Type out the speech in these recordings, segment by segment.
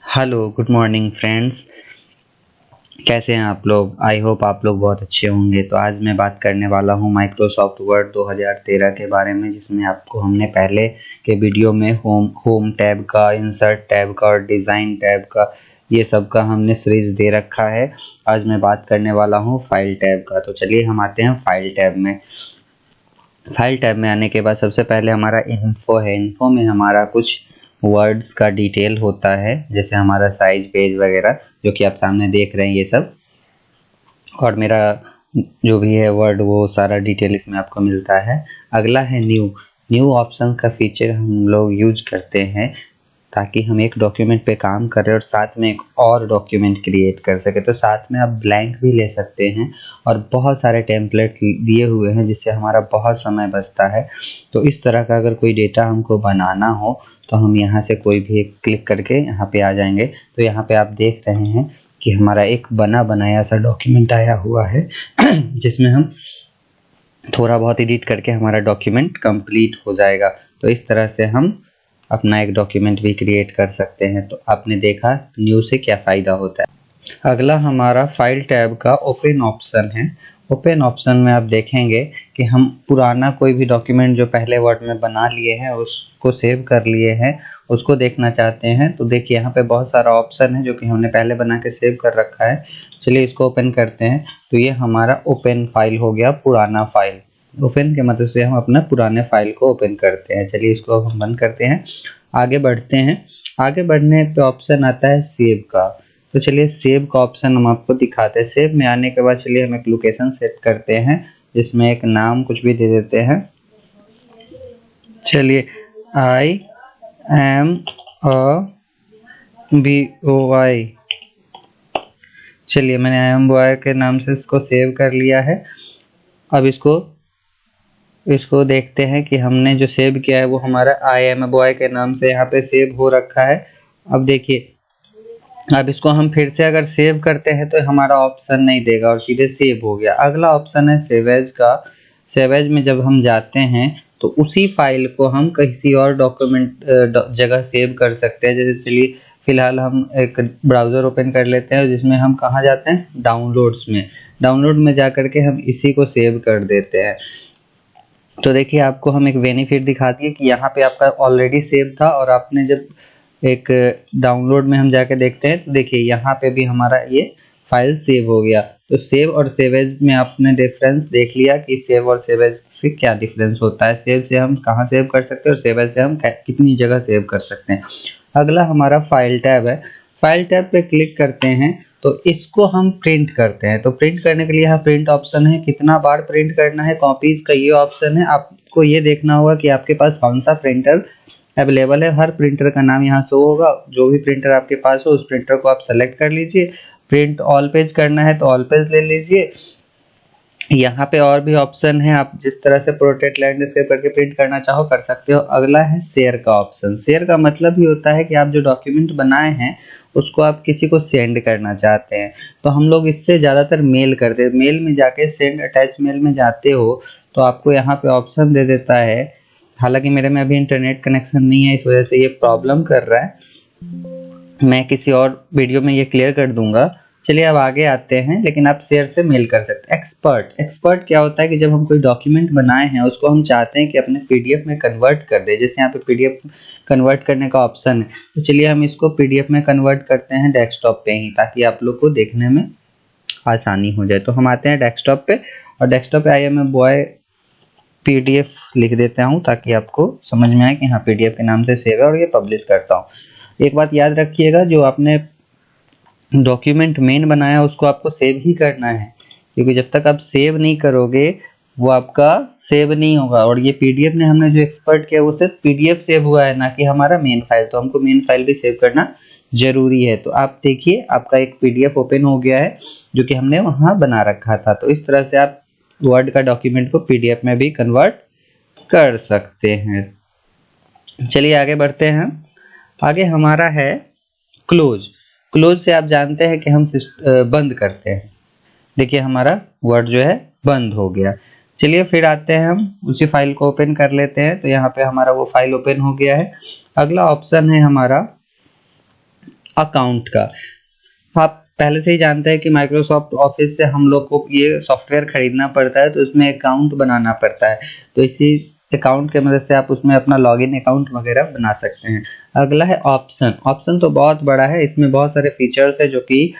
Hello, good morning friends. कैसे हैं आप लोग? आई होप आप लोग बहुत अच्छे होंगे। तो आज मैं बात करने वाला हूं माइक्रोसॉफ्ट वर्ड 2013 के बारे में, जिसमें आपको हमने पहले के वीडियो में होम टैब का, इंसर्ट टैब का और डिज़ाइन टैब का, ये सब का हमने सीरीज दे रखा है। आज मैं बात करने वाला हूं फाइल टैब का। तो चलिए हम आते हैं फाइल टैब में। फाइल टैब में आने के बाद सबसे पहले हमारा इन्फो है। इन्फो में हमारा कुछ वर्ड्स का डिटेल होता है, जैसे हमारा साइज, पेज वगैरह, जो कि आप सामने देख रहे हैं ये सब। और मेरा जो भी है वर्ड, वो सारा डिटेल इसमें आपको मिलता है। अगला है न्यू। न्यू ऑप्शन का फीचर हम लोग यूज करते हैं ताकि हम एक डॉक्यूमेंट पे काम कर रहे हैं और साथ में एक और डॉक्यूमेंट क्रिएट कर सके। तो साथ में आप ब्लैंक भी ले सकते हैं और बहुत सारे टेम्पलेट दिए हुए हैं, जिससे हमारा बहुत समय बचता है। तो इस तरह का अगर कोई डेटा हमको बनाना हो तो हम यहाँ से कोई भी एक क्लिक करके यहाँ पे आ जाएंगे। तो यहाँ पे आप देख रहे हैं कि हमारा एक बना बनाया सा डॉक्यूमेंट आया हुआ है जिसमें हम थोड़ा बहुत एडिट करके हमारा डॉक्यूमेंट कंप्लीट हो जाएगा। तो इस तरह से हम अपना एक डॉक्यूमेंट भी क्रिएट कर सकते हैं। तो आपने देखा न्यू से क्या फ़ायदा होता है। अगला हमारा फाइल टैब का ओपन ऑप्शन है। ओपन ऑप्शन में आप देखेंगे कि हम पुराना कोई भी डॉक्यूमेंट जो पहले वर्ड में बना लिए हैं, उसको सेव कर लिए हैं, उसको देखना चाहते हैं। तो देखिए यहाँ पे बहुत सारा ऑप्शन है जो कि हमने पहले बना के सेव कर रखा है। चलिए इसको ओपन करते हैं। तो ये हमारा ओपन फाइल हो गया, पुराना फाइल। ओपन के मदद से हम अपना पुराने फाइल को ओपन करते हैं। चलिए इसको हम बंद करते हैं, आगे बढ़ते हैं। आगे बढ़ने पे ऑप्शन आता है सेव का। तो चलिए सेव का ऑप्शन हम आपको दिखाते हैं। सेव में आने के बाद चलिए हम एक लोकेशन सेट करते हैं, जिसमें एक नाम कुछ भी दे देते हैं। चलिए IAMBOY। चलिए मैंने IAMBOY के नाम से इसको सेव कर लिया है। अब इसको देखते हैं कि हमने जो सेव किया है वो हमारा IAMBOY के नाम से यहाँ पे सेव हो रखा है। अब देखिए, अब इसको हम फिर से अगर सेव करते हैं तो हमारा ऑप्शन नहीं देगा और सीधे सेव हो गया। अगला ऑप्शन है सेव एज का। सेव एज में जब हम जाते हैं तो उसी फाइल को हम किसी और डॉक्यूमेंट जगह सेव कर सकते हैं। जैसे चलिए फिलहाल हम एक ब्राउज़र ओपन कर लेते हैं, जिसमें हम कहाँ जाते हैं, डाउनलोड्स में। डाउनलोड में जा करके हम इसी को सेव कर देते हैं। तो देखिए आपको हम एक बेनिफिट दिखा दिए कि यहाँ पे आपका ऑलरेडी सेव था, और आपने जब एक डाउनलोड में हम जाके देखते हैं तो देखिए यहाँ पे भी हमारा ये फाइल सेव हो गया। तो सेव और सेव एज में आपने डिफरेंस देख लिया कि सेव और सेव एज से क्या डिफरेंस होता है। सेव से हम कहाँ सेव कर सकते हैं और सेव एज से हम कितनी जगह सेव कर सकते हैं। अगला हमारा फाइल टैब है। फाइल टैब पे क्लिक करते हैं तो इसको हम प्रिंट करते हैं। तो प्रिंट करने के लिए यहाँ प्रिंट ऑप्शन है, कितना बार प्रिंट करना है। कॉपीज का ये ऑप्शन है। आपको ये देखना होगा कि आपके पास कौन सा प्रिंटर अवेलेबल है। हर प्रिंटर का नाम यहाँ शो होगा। जो भी प्रिंटर आपके पास हो उस प्रिंटर को आप सेलेक्ट कर लीजिए। प्रिंट ऑल पेज करना है तो ऑल पेज ले लीजिए। यहाँ पे और भी ऑप्शन है, आप जिस तरह से प्रोटेक्ट लैंडस्केप करके प्रिंट करना चाहो कर सकते हो। अगला है शेयर का ऑप्शन। शेयर का मतलब ही होता है कि आप जो डॉक्यूमेंट बनाए हैं उसको आप किसी को सेंड करना चाहते हैं। तो हम लोग इससे ज़्यादातर मेल करते हैं। मेल में जाके सेंड अटैच मेल में जाते हो तो आपको यहाँ पे ऑप्शन दे देता है। हालांकि मेरे में अभी इंटरनेट कनेक्शन नहीं है, इस वजह से ये प्रॉब्लम कर रहा है। मैं किसी और वीडियो में ये क्लियर कर दूंगा। चलिए अब आगे आते हैं। लेकिन आप शेयर से मेल कर सकते हैं। एक्सपर्ट क्या होता है कि जब हम कोई डॉक्यूमेंट बनाए हैं उसको हम चाहते हैं कि अपने पीडीएफ में कन्वर्ट कर दे। जैसे यहाँ पे पीडीएफ कन्वर्ट करने का ऑप्शन है, तो चलिए हम इसको पीडीएफ में कन्वर्ट करते हैं डेस्कटॉप पे ही, ताकि आप लोग को देखने में आसानी हो जाए। तो हम आते हैं डेस्कटॉप पे, और डेस्कटॉप पे IAMBOY PDF लिख देता हूँ ताकि आपको समझ में आए कि हाँ PDF के नाम से सेव है, और ये पब्लिश करता हूँ। एक बात याद रखिएगा, जो आपने डॉक्यूमेंट मेन बनाया उसको आपको सेव ही करना है, क्योंकि जब तक आप सेव नहीं करोगे वो आपका सेव नहीं होगा। और ये PDF में हमने जो एक्सपर्ट किया वो सिर्फ PDF सेव हुआ है, ना कि हमारा मेन फाइल। तो हमको मेन फाइल भी सेव करना जरूरी है। तो आप देखिए आपका एक PDF ओपन हो गया है जो कि हमने वहाँ बना रखा था। तो इस तरह से आप वर्ड का डॉक्यूमेंट को PDF में भी कन्वर्ट कर सकते हैं। चलिए आगे बढ़ते हैं। आगे हमारा है क्लोज। क्लोज से आप जानते हैं कि हम बंद करते हैं। देखिए हमारा वर्ड जो है बंद हो गया। चलिए फिर आते हैं, हम उसी फाइल को ओपन कर लेते हैं। तो यहाँ पे हमारा वो फाइल ओपन हो गया है। अगला ऑप्शन है हमारा अकाउंट का। आप पहले से ही जानते हैं कि माइक्रोसॉफ्ट ऑफिस से हम लोग को ये सॉफ्टवेयर खरीदना पड़ता है, तो इसमें अकाउंट बनाना पड़ता है। तो इसी अकाउंट के मदद से आप उसमें अपना लॉगिन अकाउंट वगैरह बना सकते हैं। अगला है ऑप्शन। ऑप्शन तो बहुत बड़ा है, इसमें बहुत सारे फीचर्स है जो कि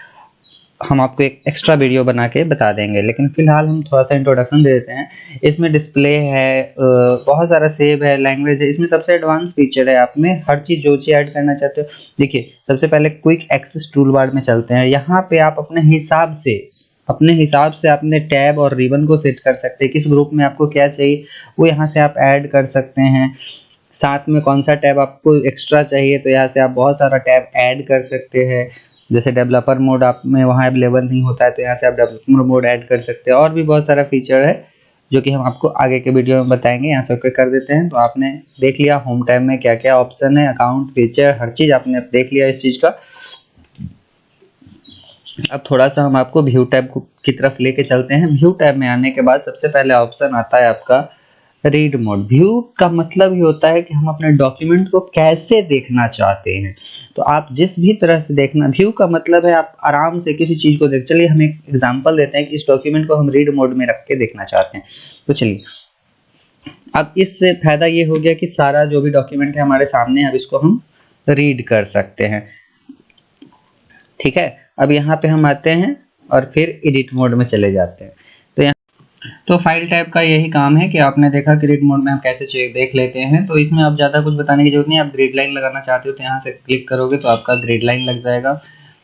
हम आपको एक एक्स्ट्रा वीडियो बना के बता देंगे, लेकिन फिलहाल हम थोड़ा सा इंट्रोडक्शन दे देते हैं। इसमें डिस्प्ले है, बहुत सारा सेव है, लैंग्वेज है। इसमें सबसे एडवांस फीचर है, आप में हर चीज़ जो चीज़ ऐड करना चाहते हो। देखिए, सबसे पहले क्विक एक्सेस टूल बार में चलते हैं। यहाँ पे आप अपने हिसाब से अपने टैब और रिबन को सेट कर सकते हैं। किस ग्रुप में आपको क्या चाहिए वो यहाँ से आप ऐड कर सकते हैं। साथ में कौन सा टैब आपको एक्स्ट्रा चाहिए, तो यहाँ से आप बहुत सारा टैब ऐड कर सकते हैं। जैसे डेवलपर मोड आप में वहाँ अवेलेबल नहीं होता है, तो यहाँ से आप डेवलपर मोड ऐड कर सकते हैं। और भी बहुत सारा फीचर है जो कि हम आपको आगे के वीडियो में बताएंगे। यहाँ से ओके कर देते हैं। तो आपने देख लिया होम टैब में क्या क्या ऑप्शन है, अकाउंट, फीचर, हर चीज़ आपने देख लिया इस चीज़ का। अब थोड़ा सा हम आपको व्यू टैब की तरफ लेके चलते हैं। व्यू टैब में आने के बाद सबसे पहले ऑप्शन आता है आपका रीड मोड। व्यू का मतलब ही होता है कि हम अपने डॉक्यूमेंट को कैसे देखना चाहते हैं। तो आप जिस भी तरह से देखना, व्यू का मतलब है आप आराम से किसी चीज़ को देख। चलिए हम एक एग्जांपल देते हैं कि इस डॉक्यूमेंट को हम रीड मोड में रख के देखना चाहते हैं। तो चलिए, अब इससे फायदा ये हो गया कि सारा जो भी डॉक्यूमेंट है हमारे सामने, अब इसको हम रीड कर सकते हैं। ठीक है, अब यहाँ पे हम आते हैं और फिर एडिट मोड में चले जाते हैं। तो फाइल टाइप का यही काम है कि आपने देखा कि रीड मोड में हम कैसे देख लेते हैं। तो इसमें आप ज़्यादा कुछ बताने की जरूरत नहीं। आप ग्रिड लाइन लगाना चाहते हो तो यहाँ से क्लिक करोगे तो आपका ग्रिड लाइन लग जाएगा।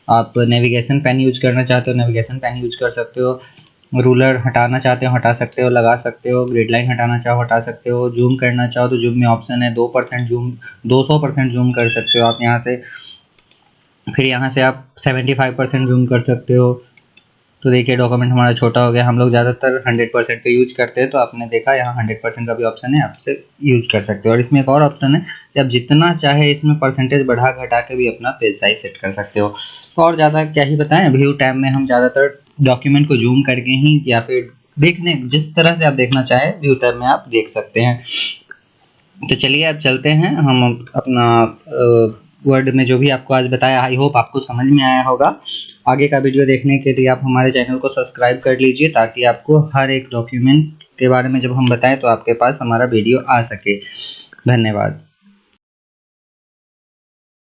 आप नेविगेशन पेन यूज करना चाहते हो, नेविगेशन पेन यूज कर सकते हो। रूलर हटाना चाहते हो हटा सकते हो, लगा सकते हो। ग्रिड लाइन हटाना चाहो हटा सकते हो। जूम करना चाहो तो जूम में ऑप्शन है 2% जूम, 200% जूम कर सकते हो आप यहाँ से। फिर यहाँ से आप 75% जूम कर सकते हो। तो देखिए डॉक्यूमेंट हमारा छोटा हो गया। हम लोग ज़्यादातर 100% का यूज करते हैं, तो आपने देखा यहाँ 100% का भी ऑप्शन है, आपसे यूज कर सकते हो। और इसमें एक और ऑप्शन है कि आप जितना चाहे इसमें परसेंटेज बढ़ा घटा के भी अपना पेज साइज सेट कर सकते हो। तो और ज़्यादा क्या ही बताएं, व्यू टैब में हम ज़्यादातर डॉक्यूमेंट को जूम करके ही या फिर देखने जिस तरह से आप देखना चाहे व्यू टैब में आप देख सकते हैं। तो चलिए अब चलते हैं हम अपना वर्ड में जो भी आपको आज बताया, आई होप आपको समझ में आया होगा। आगे का वीडियो देखने के लिए आप हमारे चैनल को सब्सक्राइब कर लीजिए, ताकि आपको हर एक डॉक्यूमेंट के बारे में जब हम बताएं तो आपके पास हमारा वीडियो आ सके। धन्यवाद।